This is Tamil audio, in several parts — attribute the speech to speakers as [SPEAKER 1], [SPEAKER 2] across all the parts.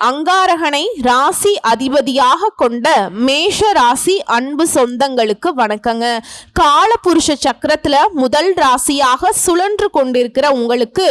[SPEAKER 1] அங்காரகனை ராசி அதிபதியாக கொண்ட மேஷ ராசி அன்பு சொந்தங்களுக்கு வணக்கங்க. காலபுருஷ சக்கரத்துல முதல் ராசியாக சுழன்று கொண்டிருக்கிற உங்களுக்கு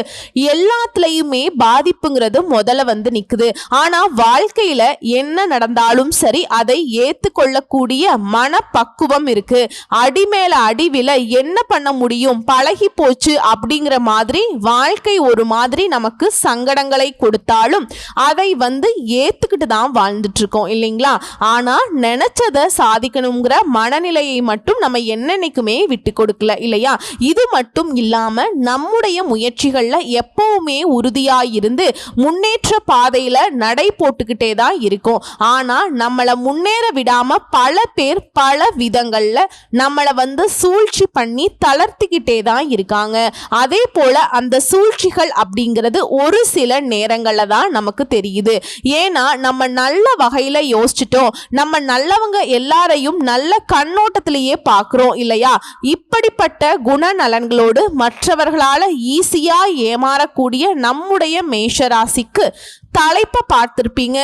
[SPEAKER 1] எல்லாத்துலயுமே பாதிப்புங்கிறது முதல்ல வந்து நிக்குது. ஆனா வாழ்க்கையில என்ன நடந்தாலும் சரி அதை ஏத்துக்கொள்ளக்கூடிய மனப்பக்குவம் இருக்கு. அடி மேல அடிவில என்ன பண்ண முடியும், பழகி போச்சு அப்படிங்கிற மாதிரி வாழ்க்கை ஒரு மாதிரி நமக்கு சங்கடங்களை கொடுத்தாலும் அதை வந்து ஏத்துக்கிட்டு தான் வாழ்ந்துட்டு இருக்கோம் இல்லைங்களா? ஆனா நினைச்சதை சாதிக்கணுங்கிற மனநிலையை மட்டும் நம்ம என்னன்னைக்குமே விட்டு கொடுக்கல இல்லையா? இது மட்டும் இல்லாம நம்முடைய முயற்சிகள்ல எப்பவுமே உறுதியாயிருந்து முன்னேற்ற பாதையில நடை போட்டுக்கிட்டே தான் இருக்கும். ஆனா நம்மளை முன்னேற விடாம பல பேர் பல விதங்கள்ல நம்மளை வந்து சூழ்ச்சி பண்ணி தளர்த்திக்கிட்டே தான் இருக்காங்க. அதே போல அந்த சூழ்ச்சிகள் அப்படிங்கிறது ஒரு சில நேரங்கள்ல தான் நமக்கு தெரியுது. ஏன்னா நம்ம நல்ல வகையில யோசிச்சுட்டோம், நம்ம நல்லவங்க எல்லாரையும் நல்ல கண்ணோட்டத்திலேயே பார்க்கிறோம் இல்லையா? இப்படிப்பட்ட குணநலன்களோடு மற்றவர்களால ஈஸியா ஏமாறக்கூடிய நம்முடைய மேஷராசிக்கு தலைப்பை பார்த்திருப்பீங்க.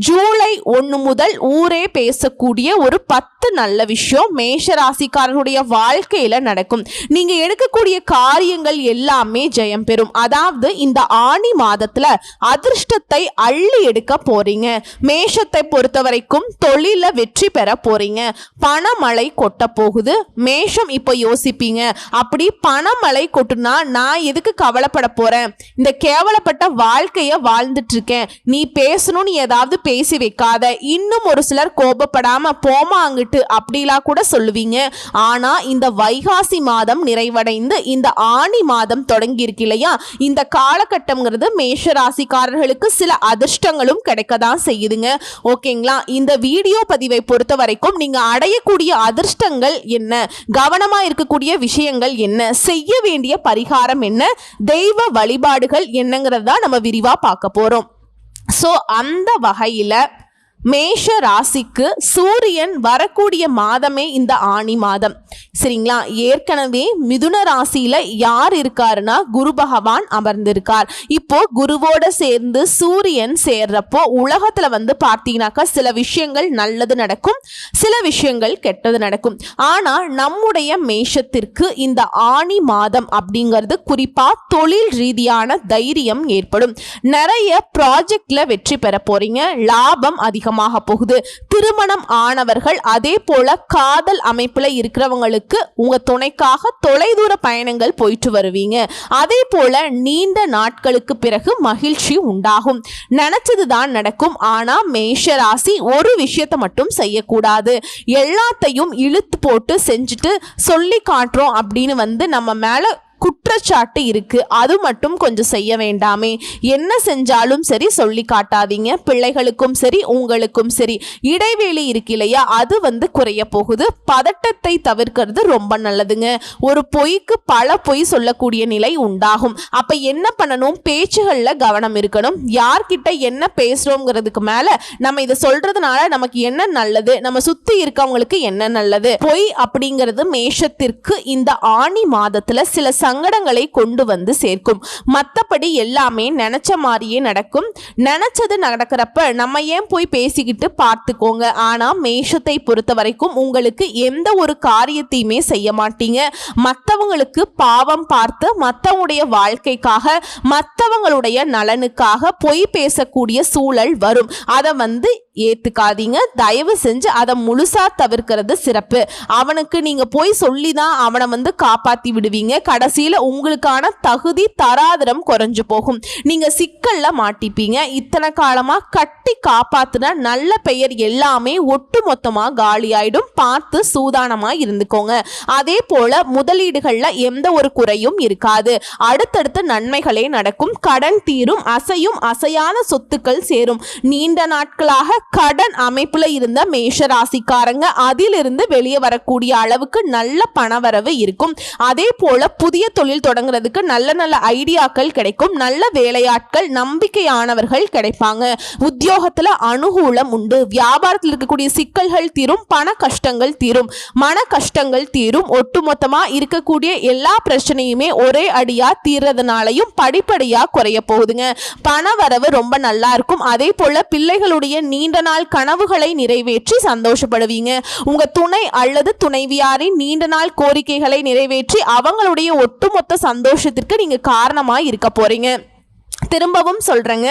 [SPEAKER 1] ஜூலை 1 முதல் ஊரே பேசக்கூடிய ஒரு 10 நல்ல விஷயம் மேஷராசிக்காரர்களுடைய வாழ்க்கையில நடக்கும். நீங்க எடுக்கக்கூடிய காரியங்கள் எல்லாமே ஜெயம் பெறும். அதாவது இந்த ஆனி மாதத்துல அதிர்ஷ்டத்தை அள்ளி எடுக்க போறீங்க. மேஷத்தை பொறுத்த வரைக்கும் தொழில வெற்றி பெற போறீங்க. பணமழை கொட்ட போகுது. மேஷம் இப்ப யோசிப்பீங்க, அப்படி பணமழை கொட்டுனா நான் எதுக்கு கவலைப்பட போறேன், இந்த கேவலப்பட்ட வாழ்க்கைய வாழ்ந்துட்டு இருக்கேன், நீ பேசணும்னு ஏதாவது பேசி வைக்காத. இன்னும் ஒரு சிலர் கோபப்படாம போமா அங்கிட்டு அப்படிலாம் கூட சொல்லுவீங்க. ஆனா இந்த வைகாசி மாதம் நிறைவடைந்து இந்த ஆனி மாதம் தொடங்கி இருக்கு இல்லையா? இந்த காலகட்டம்ங்கிறது மேஷ ராசிக்காரர்களுக்கு சில அதிர்ஷ்டங்களும் கிடைக்கதான் செய்யுதுங்க. ஓகேங்களா? இந்த வீடியோ பதிவை பொறுத்த வரைக்கும் நீங்க அடையக்கூடிய அதிர்ஷ்டங்கள் என்ன, கவனமா இருக்கக்கூடிய விஷயங்கள் என்ன, செய்ய வேண்டிய பரிகாரம் என்ன, தெய்வ வழிபாடுகள் என்னங்கிறத நம்ம விரிவா பார்க்க போறோம். ஸோ அந்த வகையில் மேஷ ராசிக்கு சூரியன் வரக்கூடிய மாதமே இந்த ஆனி மாதம். சரிங்களா? ஏற்கனவே மிதுன ராசியில யார் இருக்காருன்னா குரு பகவான் அமர்ந்திருக்கார். இப்போ குருவோட சேர்ந்து சூரியன் சேர்றப்போ உலகத்துல வந்து பார்த்தீங்கன்னாக்கா சில விஷயங்கள் நல்லது நடக்கும், சில விஷயங்கள் கெட்டது நடக்கும். ஆனா நம்முடைய மேஷத்திற்கு இந்த ஆனி மாதம் அப்படிங்கிறது குறிப்பா தொழில் ரீதியான தைரியம் ஏற்படும். நிறைய ப்ராஜெக்ட்ல வெற்றி பெற போறீங்க. லாபம் அதிகம் போகுது. திருமணம் ஆனவர்கள் அதே போல காதல் அமைப்புல இருக்கிறவங்களுக்கு உங்க துணைக்காக தொலைதூர பயணங்கள் போயிட்டு வருவீங்க. அதே போல நீண்ட நாட்களுக்கு பிறகு மகிழ்ச்சி உண்டாகும். நினைச்சதுதான் நடக்கும். ஆனா மேஷ ராசி ஒரு விஷயத்தை மட்டும் செய்யக்கூடாது. எல்லாத்தையும் இழுத்து போட்டு செஞ்சுட்டு சொல்லி காட்டுறோம் அப்படின்னு வந்து நம்ம மேல குற்றச்சாட்டு இருக்கு. அது மட்டும் கொஞ்சம் செய்ய வேண்டாமே. என்ன செஞ்சாலும் சரி சொல்லி காட்டாதீங்க. பிள்ளைகளுக்கும் சரி உங்களுக்கும் சரி இடைவேளை இருக்கு இல்லையா, அது வந்து குறைய போகுது. பதட்டத்தை தவிர்க்கிறது ரொம்ப நல்லதுங்க. ஒரு பொய்க்கு பல பொய் சொல்லக்கூடிய நிலை உண்டாகும். அப்ப என்ன பண்ணணும், பேச்சுகள்ல கவனம் இருக்கணும். யார்கிட்ட என்ன பேசுறோங்கிறதுக்கு மேல நம்ம இதை சொல்றதுனால நமக்கு என்ன நல்லது, நம்ம சுத்தி இருக்கவங்களுக்கு என்ன நல்லது. பொய் அப்படிங்கிறது மேஷத்திற்கு இந்த ஆனி மாதத்துல சில சங்கடங்களை கொண்டு வந்து சேர்க்கும். மற்றபடி எல்லாமே நினைச்ச மாதிரியே நடக்கும். நினைச்சது நடக்கிறப்ப நம்ம ஏன் போய் பேசிக்கிட்டு பார்த்துக்கோங்க. ஆனா மேஷத்தை பொறுத்த வரைக்கும் உங்களுக்கு எந்த ஒரு காரியத்தையுமே செய்ய மாட்டீங்க. மற்றவங்களுக்கு பாவம் பார்த்து மற்றவங்களுடைய வாழ்க்கைக்காக மற்றவங்களுடைய நலனுக்காக பொய் பேசக்கூடிய சூழல் வரும். அதை வந்து ஏத்துக்காதீங்க. தயவு செஞ்சு அதை முழுசா தவிர்க்கிறது சிறப்பு. அவனுக்கு நீங்க போய் சொல்லிதான் அவனை வந்து காப்பாத்தி விடுவீங்க. கடைசியில உங்களுக்கான தகுதி தராதரம் குறைஞ்சு போகும். நீங்க சிக்கல்ல மாட்டிப்பீங்க. இத்தனை காலமா கட்டி காப்பாத்துன நல்ல பெயர் எல்லாமே ஒட்டு மொத்தமா காலி ஆயிடும். பார்த்து சூதானமா இருந்துக்கோங்க. அதே போல முதலீடுகள்ல எந்த ஒரு குறையும் இருக்காது. அடுத்தடுத்து நன்மைகளே நடக்கும். கடன் தீரும். அசையும் அசையான சொத்துக்கள் சேரும். நீண்ட நாட்களாக கடன் அமைப்புல இருந்த மேஷ ராசிக்காரங்க அதிலிருந்து வெளியே வரக்கூடிய அளவுக்கு நல்ல பணவரவு இருக்கும். அதே போல புதிய தொழில் தொடங்குறதுக்கு நல்ல நல்ல ஐடியாக்கள் கிடைக்கும். நல்ல வேலையாட்கள் நம்பிக்கையானவர்கள் கிடைப்பாங்க. உத்தியோகத்துல அனுகூலம் உண்டு. வியாபாரத்தில் இருக்கக்கூடிய சிக்கல்கள் தீரும். பண கஷ்டங்கள் தீரும். மன கஷ்டங்கள் தீரும். ஒட்டுமொத்தமா இருக்கக்கூடிய எல்லா பிரச்சனையுமே ஒரே அடியா தீர்றதுனாலையும் படிப்படியா குறைய போகுதுங்க. பண வரவு ரொம்ப நல்லா இருக்கும். அதே போல பிள்ளைகளுடைய நீண்ட நாள் கனவுகளை நிறைவேற்றி சந்தோஷப்படுவீங்க. உங்க துணை அல்லது துணைவியாரின் நீண்ட நாள் கோரிக்கைகளை நிறைவேற்றி அவங்களுடைய ஒட்டுமொத்த சந்தோஷத்திற்கு நீங்க காரணமா இருக்க போறீங்க. திரும்பவும் சொல்றேங்க,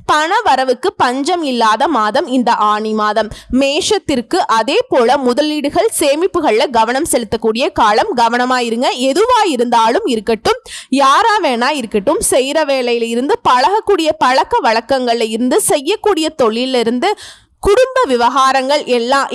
[SPEAKER 1] பண வரவுக்கு பஞ்சம் இல்லாத மாதம் இந்த ஆனி மாதம் மேஷத்திற்கு. அதே போல முதலீடுகள் சேமிப்புகள்ல கவனம் செலுத்தக்கூடிய காலம். கவனமா இருங்க. எதுவா இருந்தாலும் இருக்கட்டும், யாரா வேணா இருக்கட்டும், செய்யற வேலையில இருந்து பழகக்கூடிய பழக்க வழக்கங்கள்ல இருந்து செய்யக்கூடிய தொழில இருந்து குடும்ப விவகாரங்கள்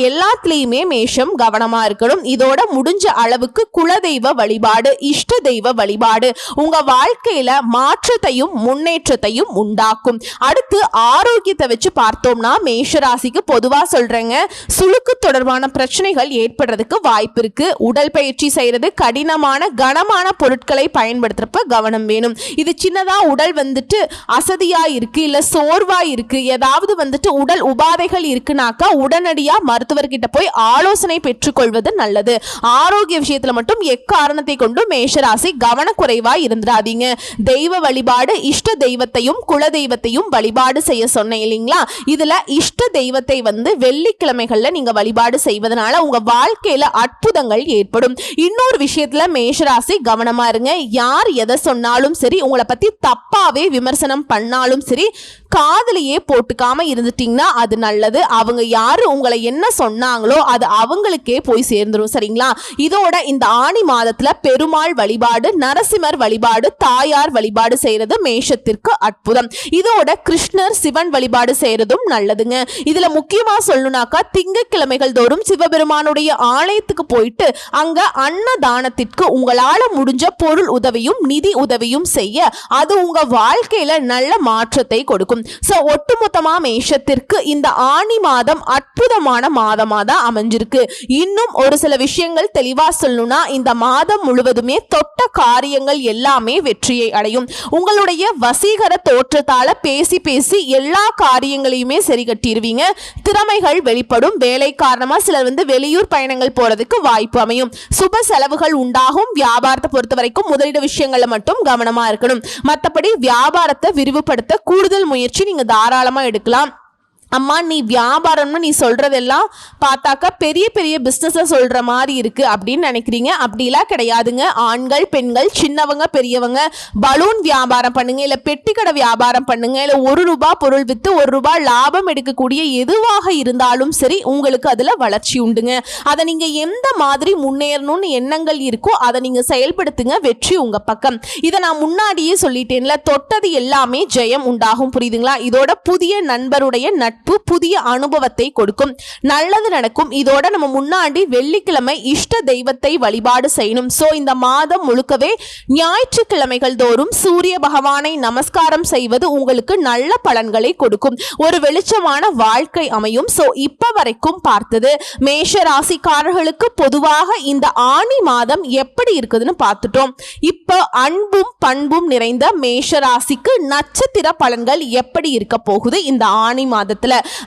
[SPEAKER 1] எல்லாத்துலேயுமே மேஷம் கவனமா இருக்கணும். இதோட முடிஞ்ச அளவுக்கு குலதெய்வ வழிபாடு, இஷ்ட தெய்வ வழிபாடு உங்க வாழ்க்கையில மாற்றத்தையும் முன்னேற்றத்தையும் உண்டாக்கும். அடுத்து ஆரோக்கியத்தை வச்சு பார்த்தோம்னா மேஷராசிக்கு பொதுவா சொல்றேங்க, சுளுக்கு தொடர்பான பிரச்சனைகள் ஏற்படுறதுக்கு வாய்ப்பு இருக்கு. உடல் பயிற்சி செய்யறது, கடினமான கனமான பொருட்களை பயன்படுத்துறப்ப கவனம் வேணும். இது சின்னதா உடல் அசதியா இருக்கு, இல்ல சோர்வா இருக்கு, ஏதாவது உடல் உபாதைகள் இருக்குனாக்கா உடனடியா மருத்துவர்கிட்ட போய் ஆலோசனை பெற்றுக்கொள்வது நல்லது. ஆரோக்கிய விஷயத்துல மட்டும் எக்காரணத்தை கொண்டு மேஷராசி கவனக்குறைவா இருந்துடாதீங்க. தெய்வ வழிபாடு, இஷ்ட தெய்வத்தையும் குல தெய்வத்தையும் வழிபாடு செய்ய சொன்னேன் இல்லைங்களா? இதுல இஷ்ட தெய்வத்தை வெள்ளிக்கிழமைகள்ல நீங்க வழிபாடு செய்வதனால உங்க வாழ்க்கையில அற்புதங்கள் ஏற்படும். இன்னொரு விஷயத்துல மேஷராசி கவனமா இருங்க. யார் எதை சொன்னாலும் சரி, உங்களை பத்தி தப்பாவே விமர்சனம் பண்ணாலும் சரி, காதலியே போட்டுக்காம இருந்துட்டீங்கன்னா அது நல்லது. அவங்க யாரு உங்களை என்ன சொன்னாங்களோ அது அவங்களுக்கே போய் சேர்ந்துரும். சரிங்களா? இதோட இந்த ஆனி மாதத்துல பெருமாள் வழிபாடு, நரசிம்மர் வழிபாடு, தாயார் வழிபாடு செய்யறது மேஷத்திற்கு அற்புதம். இதோட கிருஷ்ணர், சிவன் வழிபாடு செய்யறதும் நல்லதுங்க. இதுல முக்கியமா சொல்லணும்னாக்கா திங்கட்கிழமைகள் தோறும் சிவபெருமானுடைய ஆலயத்துக்கு போயிட்டு அங்க அன்னதானத்திற்கு உங்களால முடிஞ்ச பொருள் உதவியும் நிதி உதவியும் செய்ய அது உங்க வாழ்க்கையில நல்ல மாற்றத்தை கொடுக்கும். ஒட்டுமொத்தமா மேஷத்திற்கு இந்த ஆனி மாதம் அற்புதமான மாதமா தான் அமைஞ்சிருக்கு. இன்னும் ஒரு சில விஷயங்கள் தெளிவா சொல்லணும்னா, இந்த மாதம் முழுவதுமே தொட்ட காரியங்கள் எல்லாமே வெற்றியை அடையும். உங்களுடைய வசீகர தோற்றத்தால பேசி பேசி எல்லா காரியங்களையுமே சரி கட்டிடுவீங்க. திறமைகள் வெளிப்படும். வேலை காரணமா சிலர் வெளியூர் பயணங்கள் போறதுக்கு வாய்ப்பு அமையும். சுப செலவுகள் உண்டாகும். வியாபாரத்தை பொறுத்த வரைக்கும் முதலீடு விஷயங்கள்ல மட்டும் கவனமா இருக்கணும். மற்றபடி வியாபாரத்தை விரிவுபடுத்த கூடுதல் முயற்சி நீங்க தாராளமா எடுக்கலாம். அம்மா, நீ வியாபாரம்னு நீ சொல்றதெல்லாம் பார்த்தாக்கா பெரிய பெரிய பிஸ்னஸை சொல்ற மாதிரி இருக்கு அப்படின்னு நினைக்கிறீங்க. அப்படிலாம் கிடையாதுங்க. ஆண்கள், பெண்கள், சின்னவங்க, பெரியவங்க பலூன் வியாபாரம் பண்ணுங்க, இல்ல பெட்டிக்கடை வியாபாரம் பண்ணுங்க, இல்ல ₹1 பொருள் வித்து ₹1 லாபம் எடுக்கக்கூடிய எதுவாக இருந்தாலும் சரி, உங்களுக்கு அதுல வளர்ச்சி உண்டுங்க. அதை நீங்க எந்த மாதிரி முன்னேறணும்னு எண்ணங்கள் இருக்கோ அதை நீங்க செயல்படுத்துங்க. வெற்றி உங்க பக்கம். இதை நான் முன்னாடியே சொல்லிட்டேன்ல, தொட்டது எல்லாமே ஜெயம் உண்டாகும். புரியுதுங்களா? இதோட புதிய நண்பருடைய நட்பு புதிய அனுபவத்தை கொடுக்கும். நல்லது நடக்கும். இதோட நம்ம முன்னாடி வெள்ளிக்கிழமை இஷ்ட தெய்வத்தை வழிபாடு செய்யணும். சோ இந்த மாதம் முழுக்கவே ஞாயிற்றுக்கிழமைகள் தோறும் சூரிய பகவானை நமஸ்காரம் செய்வது உங்களுக்கு நல்ல பலன்களை கொடுக்கும். ஒரு வெளிச்சமான வாழ்க்கை அமையும். சோ இப்ப வரைக்கும் பார்த்தது மேஷ ராசிக்காரர்களுக்கு பொதுவாக இந்த ஆனி மாதம் எப்படி இருக்குதுன்னு பார்த்துட்டோம். இப்போ அன்பும் பண்பும் நிறைந்த மேஷ ராசிக்கு நட்சத்திர பலன்கள் எப்படி இருக்க போகுது இந்த ஆனி மாதத்துல?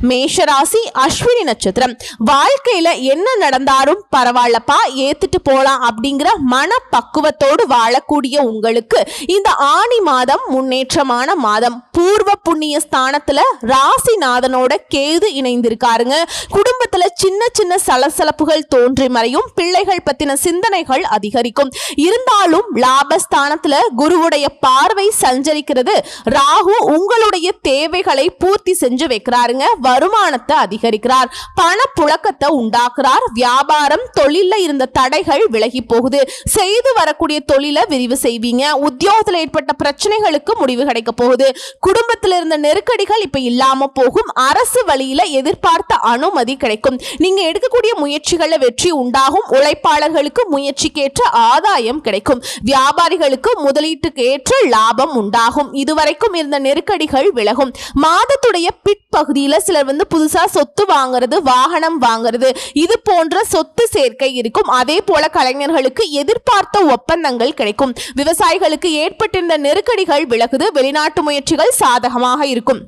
[SPEAKER 1] மேஷராசி அஸ்வினி நட்சத்திரம். வாழ்க்கையில என்ன நடந்தாலும் பரவாயில்லப்பா, ஏத்துட்டு போலாம் அப்படிங்கிற மனப்பக்குவத்தோடு வாழக்கூடிய உங்களுக்கு இந்த ஆனி மாதம் முன்னேற்றமான மாதம். பூர்வ புண்ணிய ஸ்தானத்துல ராசிநாதனோட கேது இணைந்திருக்காருங்க. குடும்பத்துல சின்ன சின்ன சலசலப்புகள் தோன்றி மறையும். பிள்ளைகள் பத்தின சிந்தனைகள் அதிகரிக்கும். இருந்தாலும் லாபஸ்தானத்துல குருவுடைய பார்வை சஞ்சரிக்கிறது. ராகு உங்களுடைய தேவைகளை பூர்த்தி செஞ்சு வைக்கிறாருங்க. வருமானத்தை அதிகரிக்கிறார். பண புழக்கத்தை உண்டாக்குறார். வியாபாரம், தொழில இருந்த தடைகள் விலகி போகுது. செய்து வரக்கூடிய தொழிலை விரிவு செய்வீங்க. உத்தியோகத்தில் ஏற்பட்ட பிரச்சனைகளுக்கு முடிவு கிடைக்க போகுது. குடும்பத்தில் இருந்த நெருக்கடிகள் இப்ப இல்லாம போகும். அரசு வழியில எதிர்பார்த்த அனுமதி கிடைக்கும். நீங்க எடுக்கக்கூடிய முயற்சிகள்ல வெற்றி உண்டாகும். உழைப்பாளர்களுக்கு முயற்சிக்கேற்ற ஆதாயம் கிடைக்கும். வியாபாரிகளுக்கு முதலீட்டுக்கு ஏற்ற லாபம் உண்டாகும். இதுவரைக்கும் இருந்த நெருக்கடிகள் விலகும். மாதத்துடைய பிற்பகுதி பகுதியில சிலர் வந்து புதுசா சொத்து வாங்குறது, வாகனம் வாங்குறது, இது போன்ற சொத்து சேர்க்கை இருக்கும். அதே போல கலைஞர்களுக்கு எதிர்பார்த்த ஒப்பந்தங்கள் கிடைக்கும். விவசாயிகளுக்கு ஏற்பட்டிருந்த நெருக்கடிகள் விலகுது. வெளிநாட்டு முயற்சிகள் சாதகமாக இருக்கும்.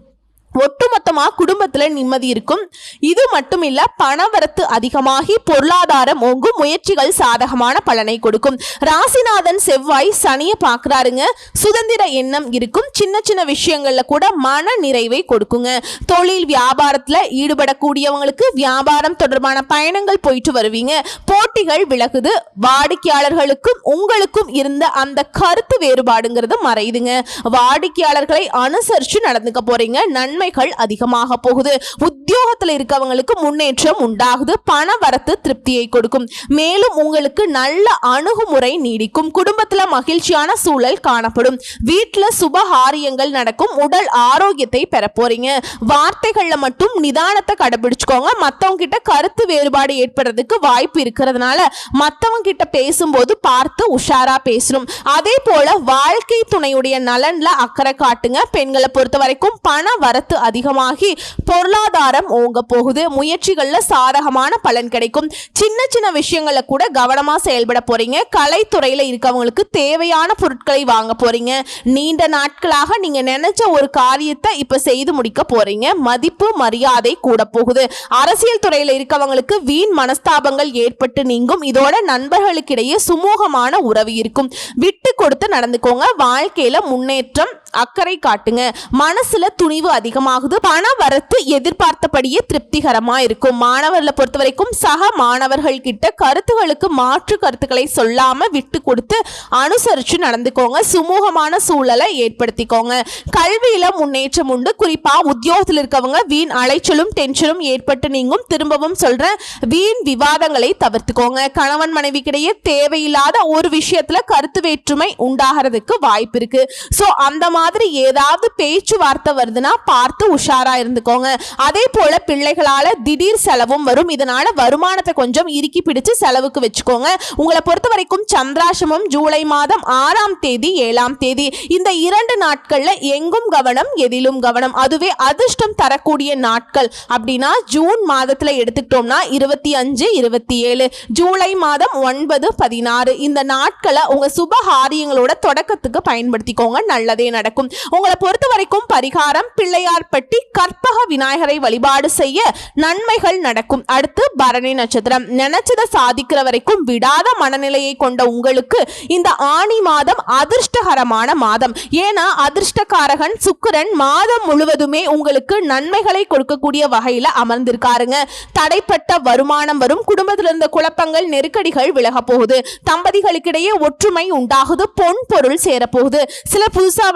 [SPEAKER 1] ஒட்டுமொத்தமா குடும்பத்துல நிம்மதி இருக்கும். இது மட்டும் இல்ல, பணவரத்து அதிகமாகி பொருளாதாரம் ஓங்கும். முயற்சிகள் சாதகமான பலனை கொடுக்கும். ராசிநாதன் செவ்வாய் சனியை பார்க்கிறாருங்க. சுதந்திர எண்ணம் இருக்கும். சின்ன சின்ன விஷயங்கள்ல கூட மன நிறைவை கொடுக்குங்க. தொழில் வியாபாரத்துல ஈடுபடக்கூடியவங்களுக்கு வியாபாரம் தொடர்பான பயணங்கள் போயிட்டு வருவீங்க. போட்டிகள் விலகுது. வாடிக்கையாளர்களுக்கும் உங்களுக்கும் இருந்த அந்த கருத்து வேறுபாடுங்கிறது மறையுதுங்க. வாடிக்கையாளர்களை அனுசரிச்சு நடந்துக்க போறீங்க. நன்மைகள் அதிகமாக போகுது. உத்தியோகத்தில் இருக்கவங்களுக்கு முன்னேற்றம் உண்டாகுது. பண வரத்து திருப்தியை கொடுக்கும். மேலும் உங்களுக்கு நல்ல அணுகுமுறை நீடிக்கும். குடும்பத்துல மகிழ்ச்சியான சூழல் காணப்படும். வீட்டுல சுபகாரியங்கள் நடக்கும். உடல் ஆரோக்கியத்தை பெற போறீங்க. வார்த்தைகள்ல மட்டும் நிதானத்தை கடைபிடிச்சுக்கோங்க. மத்தவங்க கிட்ட கருத்து வேறுபாடு ஏற்படுறதுக்கு வாய்ப்பு இருக்கிறதுனால மத்தவங்க கிட்ட பேசும்போது பார்த்து உஷாரா பேசணும். அதே போல வாழ்க்கை துணையுடைய நலன்ல அக்கறை காட்டுங்க. பெண்களை பொறுத்த வரைக்கும் பண வரத்து அதிகமாகி பொருளாதாரம் ஓங்க போகுது. முயற்சிகள்ல சாதகமான பலன் கிடைக்கும். சின்ன சின்ன விஷயங்கள்ல கூட கவனமா செயல்பட போறீங்க. கலைத்துறையில இருக்கவங்களுக்கு தேவையான பொருட்களை வாங்க போறீங்க. நீண்ட நாட்களாக நீங்க நினைச்ச ஒரு காரியத்தை இப்ப செய்து முடிக்க போறீங்க. மதிப்பு மரியாதை கூட போகுது. அரசியல் துறையில இருக்கவங்களுக்கு வீண் மனஸ்தாபங்கள் ஏற்பட்டு நீங்கும். இதோட நண்பர்களுக்கிடையே சுமூகமான உறவு இருக்கும். விட்டு கொடுத்து நடந்துக்கோங்க. வாழ்க்கையில முன்னேற்றம் அக்கறை காட்டுங்க. மனசுல துணிவு அதிகமாகுது. பண வரத்து எதிர்பார்த்தபடியே திருப்திகரமா இருக்கும். மாணவர்களை பொறுத்த வரைக்கும் சக மாணவர்கள் கிட்ட கருத்துகளுக்கு மாற்று கருத்துக்களை சொல்லாம விட்டு கொடுத்து அனுசரிச்சு நடந்துக்கோங்க. சுமூகமான சூழலை ஏற்படுத்திக்கோங்க. கல்வியில முன்னேற்றம் உண்டு. குறிப்பா உத்தியோகத்தில் இருக்கவங்க வீண் அலைச்சலும் டென்ஷனும் ஏற்பட்டு நீங்கும். திரும்பவும் சொல்றேன், வீண் விவாதங்களை தவிர்த்துக்கோங்க. கணவன் மனைவிக்கிடையே தேவையில்லாத ஒரு விஷயத்துல கருத்து வேற்றுமை உண்டாகிறதுக்கு வாய்ப்பு இருக்கு. சோ அந்த மாதிரி ஏதாவது பேச்சுவார்த்தை வருதுன்னா பார்த்து உஷாரா இருந்துக்கோங்க. அதே போல பிள்ளைகளால திடீர் செலவும் வரும். இதனால வருமானத்தை கொஞ்சம் இறுக்கி பிடிச்சு செலவுக்கு வச்சுக்கோங்க. உங்களை பொறுத்த வரைக்கும் சந்திராசிரமம் ஜூலை மாதம் 6ஆம் தேதி 7ஆம் தேதி இந்த 2 நாட்கள்ல எங்கும் கவனம், எதிலும் கவனம். அதுவே அதிர்ஷ்டம் தரக்கூடிய நாட்கள் அப்படின்னா ஜூன் மாதத்துல எடுத்துக்கிட்டோம்னா 25, 27, ஜூலை மாதம் 9, 16 இந்த நாட்களை உங்க சுபகாரியங்களோட தொடக்கத்துக்கு பயன்படுத்திக்கோங்க. நல்லதே நடக்கும். உங்களை பொறுத்த வரைக்கும் பரிகாரம் பிள்ளையார்பட்டி கற்பக விநாயகரை வழிபாடு செய்ய நன்மைகள் நடக்கும். அடுத்து பரணி நட்சத்திரம். நினைச்சதை சாதிக்கிற வரைக்கும் விடாத மனநிலையை கொண்ட உங்களுக்கு இந்த ஆனி மாதம் அதிர்ஷ்டகரமான மாதம். ஏன்னா அதிர்ஷ்டக்காரகன் சுக்கிரன் மாதம் முழுவதுமே உங்களுக்கு நன்மைகளை கொடுக்கக்கூடிய வகையில அமர்ந்திருக்காருங்க. தடைப்பட்ட வருமானம் வரும். குடும்பத்தில் இருந்த குழப்பங்கள் நெருக்கடிகள் விலக போகுது. தம்பதிகளுக்கிடையே ஒற்றுமை உண்டாகுது. பொன் பொருள் சேரப்போகுது. சில புதுசா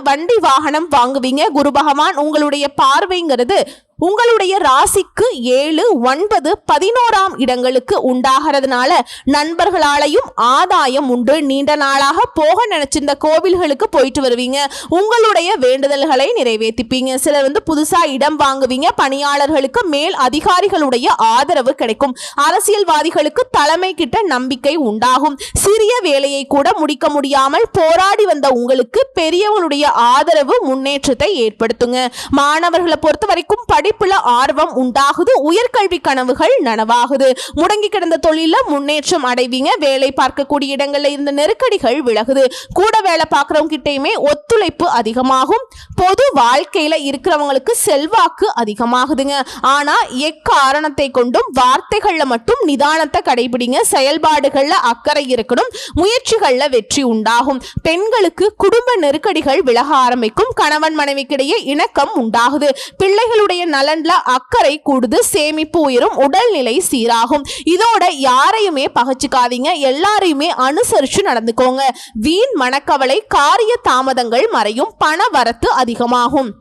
[SPEAKER 1] வண்டி வாகனம் வாங்குவீங்க. குரு பகவான் உங்களுடைய பார்வைங்கிறது உங்களுடைய ராசிக்கு 7, 9, 11ஆம் இடங்களுக்கு உண்டாகிறதுனால நண்பர்களாலையும் ஆதாயம் உண்டு. நீண்ட நாளாக போக நினைச்சிருந்த கோவில்களுக்கு போயிட்டு வருவீங்க. உங்களுடைய வேண்டுதல்களை நிறைவேற்றிப்பீங்க. சிலர் புதுசா இடம் வாங்குவீங்க. பணியாளர்களுக்கு மேல் அதிகாரிகளுடைய ஆதரவு கிடைக்கும். அரசியல்வாதிகளுக்கு தலைமை கிட்ட நம்பிக்கை உண்டாகும். சிறிய வேலையை கூட முடிக்க முடியாமல் போராடி வந்த உங்களுக்கு பெரியவங்களுடைய ஆதரவு முன்னேற்றத்தை ஏற்படுத்துங்க. மாணவர்களை பொறுத்த வரைக்கும் படிப்புல ஆர்வம் உண்டாகுது. உயர்கல்வி கனவுகள் நனவாகுது. முடங்கி கிடந்த தொழில முன்னேற்றம் அடைவீங்க. வேலை பார்க்கக்கூடிய இடங்கள்ல இருந்த நெருக்கடிகள் விலகுது. கூட வேலை பார்க்கறவங்க கிட்டயுமே ஒத்துழைப்பு அதிகமாகும். பொது வாழ்க்கையில இருக்கிறவங்களுக்கு செல்வாக்கு அதிகமாகுதுங்க. ஆனா எக்காரணத்தை கொண்டும் வார்த்தைகள்ல மட்டும் நிதானத்தை கடைபிடிங்க. செயல்பாடுகள்ல அக்கறை இருக்கணும். முயற்சிகள்ல வெற்றி உண்டாகும். பெண்களுக்கு குடும்ப நெருக்கடிகள் விலக ஆரம்பிக்கும். கணவன் மனைவிக்கிடையே இணக்கம் உண்டாகுது. பிள்ளைகளுடைய நலன்ல அக்கறை கூடுது. சேமிப்பு உயரும். உடல்நிலை சீராகும். இதோட யாரையுமே பகச்சுக்காதீங்க. எல்லாரையுமே அனுசரிச்சு நடந்துக்கோங்க. வீண் மனக்கவலை, காரிய தாமதங்கள் மறையும். பண வரத்து அதிகமாகும்.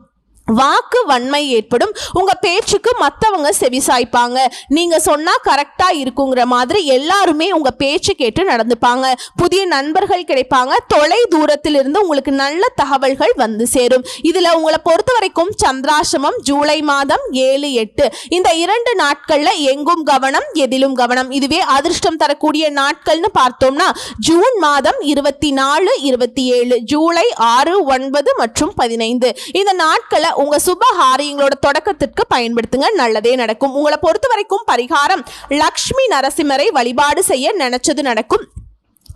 [SPEAKER 1] வாக்கு வன்மை ஏற்படும். உங்க பேச்சுக்கு மற்றவங்க செவிசாய்ப்பாங்க. நீங்க சொன்னா கரெக்டா இருக்குங்கிற மாதிரி எல்லாருமே உங்க பேச்சு கேட்டு நடந்துப்பாங்க. புதிய நண்பர்கள் கிடைப்பாங்க. தொலை தூரத்தில் இருந்து உங்களுக்கு நல்ல தகவல்கள் வந்து சேரும். இதுல உங்களை பொறுத்த வரைக்கும் சந்திராசிரமம் ஜூலை மாதம் 7, 8 இந்த 2 நாட்கள்ல எங்கும் கவனம், எதிலும் கவனம். இதுவே அதிர்ஷ்டம் தரக்கூடிய நாட்கள்னு பார்த்தோம்னா ஜூன் மாதம் 24, 27, ஜூலை 6, 9 மற்றும் 15 இந்த நாட்களை உங்க சுப காரியங்களோட தொடக்கத்திற்கு பயன்படுத்துங்க, நல்லதே நடக்கும். உங்களை பொறுத்த வரைக்கும் பரிகாரம் லக்ஷ்மி நரசிம்மரை வழிபாடு செய்ய நினைச்சது நடக்கும்.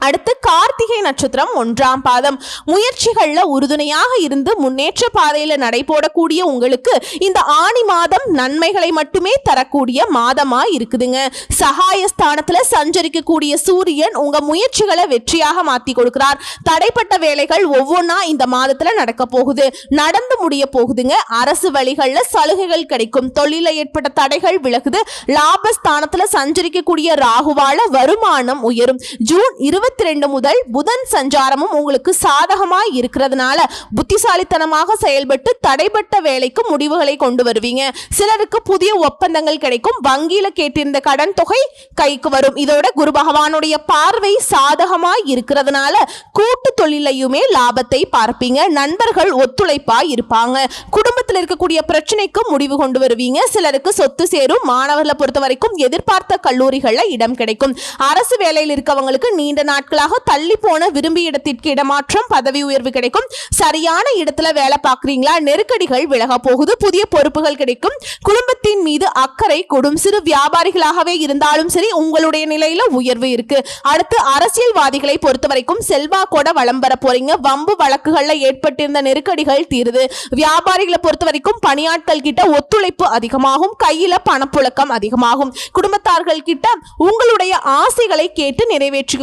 [SPEAKER 1] அடுத்து கார்த்திகை நட்சத்திரம் 1ஆம் பாதம். முயற்சிகள்ல உறுதுணையாக இருந்து முன்னேற்ற பாதையில நடைபோடக்கூடிய உங்களுக்கு இந்த ஆணி மாதம் நன்மைகளை மட்டுமே தரக்கூடிய மாதமா இருக்குதுங்க. சகாயஸ்தானத்துல சஞ்சரிக்கக்கூடிய சூரியன் உங்க முயற்சிகளை வெற்றியாக மாத்தி கொடுக்கிறார். தடைப்பட்ட வேலைகள் ஒவ்வொன்றா இந்த மாதத்துல நடக்க போகுது, நடந்து முடிய போகுதுங்க. அரசு வழிகள்ல சலுகைகள் கிடைக்கும், தொழில ஏற்பட்ட தடைகள் விலகுது. லாபஸ்தானத்துல சஞ்சரிக்கக்கூடிய ராகுவால வருமானம் உயரும். ஜூன் 22 முதல் புதன் சஞ்சாரமும் உங்களுக்கு சாதகமாய் இருக்கிறதுனால புத்திசாலித்தனமாக செயல்பட்டு தடைப்பட்ட வேலைக்கு முடிவுகளை கொண்டு வருவீங்க. சிலருக்கு புதிய ஒப்பந்தங்கள் கிடைக்கும். வங்கியில கேட்டிருந்த கடன் தொகை கைக்கு வரும். இதோட குரு பகவானுடைய பார்வை சாதகமாய் இருக்கிறதுனால கூட்டு தொழிலையுமே லாபத்தை பார்ப்பீங்க. நண்பர்கள் ஒத்துழைப்பாய் இருப்பாங்க. குடும்பத்தில் இருக்கக்கூடிய பிரச்சனைக்கு முடிவு கொண்டு வருவீங்க. சிலருக்கு சொத்து சேரும். மாணவர்களை பொறுத்த வரைக்கும் எதிர்பார்த்த கல்லூரிகள்ல இடம் கிடைக்கும். அரசு வேலையில் இருக்கவங்களுக்கு நீண்ட நாட்களாக தள்ளி போன விரும்பிய இடத்திற்கு இடமாற்றம், பதவி உயர்வு கிடைக்கும். சரியான இடத்துல வேலை பார்க்கறீங்களா, நெருக்கடிகள் விலக போகுது. புதிய பொறுப்புகள் கிடைக்கும். குடும்பத்தின் மீது அக்கறை கொடும். சிறு வியாபாரிகளாகவே இருந்தாலும் சரி உங்களுடைய நிலையில உயர்வு இருக்கு. அடுத்து அரசியல்வாதிகளை பொறுத்த வரைக்கும் செல்வாக்கோட வளம் பெற போறீங்க. வம்பு வழக்குகள்ல ஏற்பட்டிருந்த நெருக்கடிகள் தீருது. வியாபாரிகளை பொறுத்த வரைக்கும் பணியாட்கள் கிட்ட ஒத்துழைப்பு அதிகமாகும். கையில பணப்புழக்கம் அதிகமாகும். குடும்பத்தார்கள் கிட்ட உங்களுடைய ஆசைகளை கேட்டு நிறைவேற்றி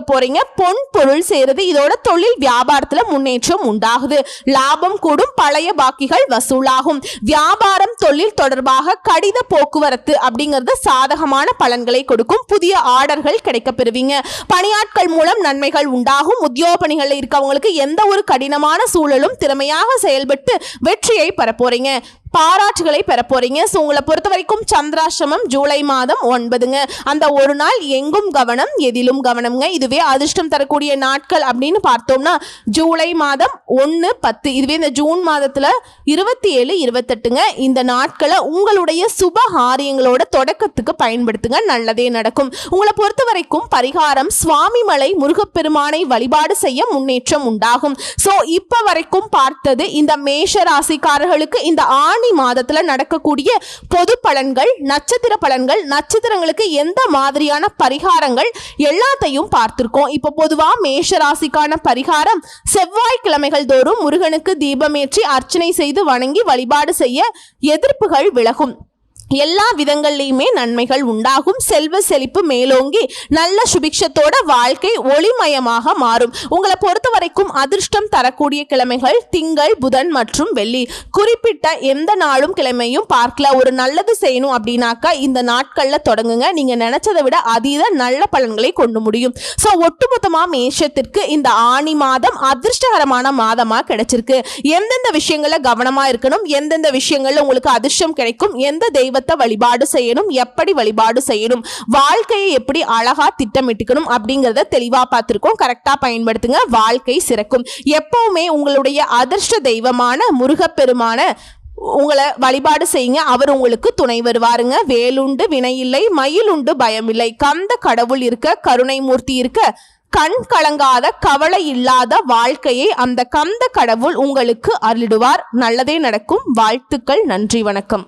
[SPEAKER 1] போறீங்க. பொன் பொருள் சேருது. இதோட தொழில் வியாபாரத்துல முன்னேற்றம் உண்டாகுது. லாபம் கூடும். பழைய பாக்கிகள் வசூலாகும். வியாபாரம் தொழில் தொடர்பாக கடித போக்குவரத்து அப்படிங்கிறது சாதகமான பலன்களை கொடுக்கும். புதிய ஆர்டர்கள் கிடைக்க பெறுவீங்க. பணியாட்கள் மூலம் நன்மைகள் உண்டாகும். உத்தியோக பணிகளில் இருக்கவங்களுக்கு எந்த ஒரு கடினமான சூழலும் திறமையாக செயல்பட்டு வெற்றியை பெற போறீங்க. பாராட்டுகளை பெற போறீங்க. ஸோ உங்களை பொறுத்த வரைக்கும் சந்திராஷ்டமம் ஜூலை மாதம் 9ங்க. அந்த ஒரு நாள் எங்கும் கவனம், எதிலும் கவனம்ங்க. இதுவே அதிர்ஷ்டம் தரக்கூடிய நாட்கள் அப்படின்னு பார்த்தோம்னா ஜூலை மாதம் 1, 10. இதுவே இந்த ஜூன் மாதத்துல 27, 28ங்க. இந்த நாட்களை உங்களுடைய சுப காரியங்களோட தொடக்கத்துக்கு பயன்படுத்துங்க, நல்லதே நடக்கும். உங்களை பொறுத்த வரைக்கும் பரிகாரம் சுவாமிமலை முருகப்பெருமானை வழிபாடு செய்ய முன்னேற்றம் உண்டாகும். ஸோ இப்ப வரைக்கும் பார்த்தது இந்த மேஷ ராசிக்காரர்களுக்கு இந்த மாதத்துல நடக்கக்கூடிய பொது பலன்கள், நட்சத்திர பலன்கள், நட்சத்திரங்களுக்கு எந்த மாதிரியான பரிகாரங்கள் எல்லாத்தையும் பார்த்திருக்கோம். இப்ப பொதுவா மேஷ ராசிக்கான பரிகாரம் செவ்வாய்க்கிழமைகள் தோறும் முருகனுக்கு தீபமேற்றி அர்ச்சனை செய்து வணங்கி வழிபாடு செய்ய எதிர்ப்புகள் விலகும். எல்லா விதங்கள்லையுமே நன்மைகள் உண்டாகும். செல்வ செழிப்பு மேலோங்கி நல்ல சுபிக்ஷத்தோட வாழ்க்கை ஒளிமயமாக மாறும். உங்களை பொறுத்த வரைக்கும் அதிர்ஷ்டம் தரக்கூடிய கிழமைகள் திங்கள், புதன் மற்றும் வெள்ளி. குறிப்பிட்ட எந்த நாளும் கிழமையும் பார்க்கல. ஒரு நல்லது செய்யணும் அப்படின்னாக்கா இந்த நாட்கள்ல தொடங்குங்க. நீங்க நினைச்சதை விட அதீத நல்ல பலன்களை கொண்டு முடியும். ஸோ ஒட்டுமொத்தமா மேஷத்திற்கு இந்த ஆணி மாதம் அதிர்ஷ்டகரமான மாதமா கிடைச்சிருக்கு. எந்தெந்த விஷயங்கள்ல கவனமா இருக்கணும், எந்தெந்த விஷயங்கள்ல உங்களுக்கு அதிர்ஷ்டம் கிடைக்கும், எந்த தெய்வ வழிபாடு செய்யணும், எப்படி வழிபாடு செய்யணும், வாழ்க்கையை எப்படி அழகா திட்டமிட்டுக்கணும் அப்படிங்கறத தெளிவா பார்த்திருக்கோம். கரெக்டா பயன்படுத்துங்க, வாழ்க்கை சிறக்கும். எப்பவுமே உங்களுடைய அதிர்ஷ்ட தெய்வமான முருகப்பெருமான உங்களை வழிபாடு செய்யுங்க. அவர் உங்களுக்கு துணை வருவாருங்க. வேலுண்டு வினையில்லை, மயிலுண்டு பயமில்லை. கந்த கடவுள் இருக்க, கருணை மூர்த்தி இருக்க, கண் கலங்காத கவலை இல்லாத வாழ்க்கையை அந்த கந்த கடவுள் உங்களுக்கு அருளிடுவார். நல்லதே நடக்கும். வாழ்த்துக்கள். நன்றி, வணக்கம்.